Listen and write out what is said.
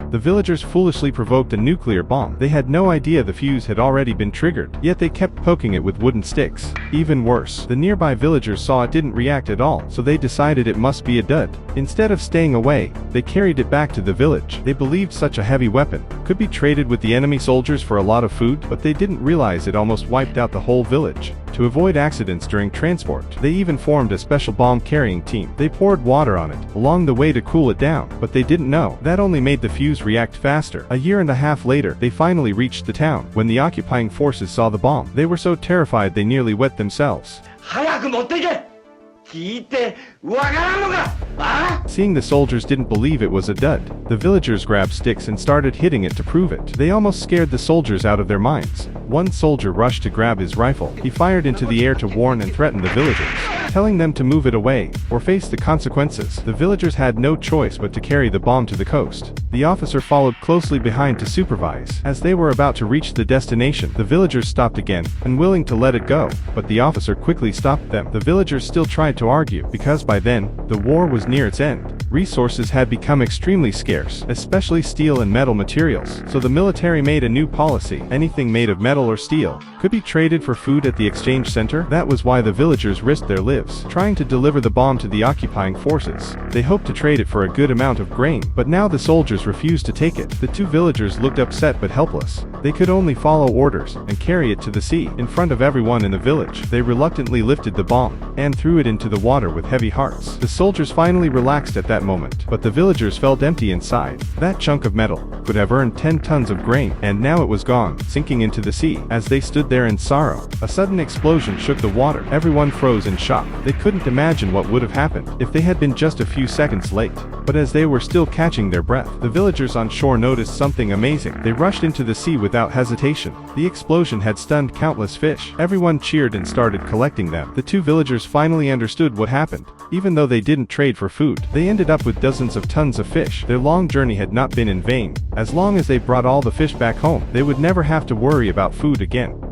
The villagers foolishly provoked a nuclear bomb. They had no idea the fuse had already been triggered, yet they kept poking it with wooden sticks. Even worse, the nearby villagers saw it didn't react at all, so they decided it must be a dud. Instead of staying away, they carried it back to the village. They believed such a heavy weapon could be traded with the enemy soldiers for a lot of food, but they didn't realize it almost wiped out the whole village. To avoid accidents during transport, they even formed a special bomb-carrying team. They poured water on it along the way to cool it down, but they didn't know that only made the fuse react faster. A year and a half later, they finally reached the town. When the occupying forces saw the bomb, they were so terrified they nearly wet themselves. Seeing the soldiers didn't believe it was a dud, the villagers grabbed sticks and started hitting it to prove it. They almost scared the soldiers out of their minds. One soldier rushed to grab his rifle. He fired into the air to warn and threaten the villagers, telling them to move it away or face the consequences. The villagers had no choice but to carry the bomb to the coast. The officer followed closely behind to supervise. As they were about to reach the destination, the villagers stopped again, unwilling to let it go, but the officer quickly stopped them. The villagers still tried to argue, because by then, the war was near its end. Resources had become extremely scarce, especially steel and metal materials, so the military made a new policy. Anything made of metal or steel could be traded for food at the exchange center. That was why the villagers risked their lives trying to deliver the bomb to the occupying forces. They hoped to trade it for a good amount of grain, but now the soldiers refused to take it. The two villagers looked upset but helpless. They could only follow orders and carry it to the sea. In front of everyone in the village, they reluctantly lifted the bomb and threw it into the water with heavy hearts. The soldiers finally relaxed at that moment, but the villagers felt empty inside. That chunk of metal could have earned 10 tons of grain, and now it was gone, sinking into the sea. As they stood there in sorrow, a sudden explosion shook the water. Everyone froze in shock. They couldn't imagine what would have happened if they had been just a few seconds late. But as they were still catching their breath, the villagers on shore noticed something amazing. They rushed into the sea without hesitation. The explosion had stunned countless fish. Everyone cheered and started collecting them. The two villagers finally understood what happened. Even though they didn't trade for food, they ended up with dozens of tons of fish. Their long journey had not been in vain. As long as they brought all the fish back home, they would never have to worry about food again.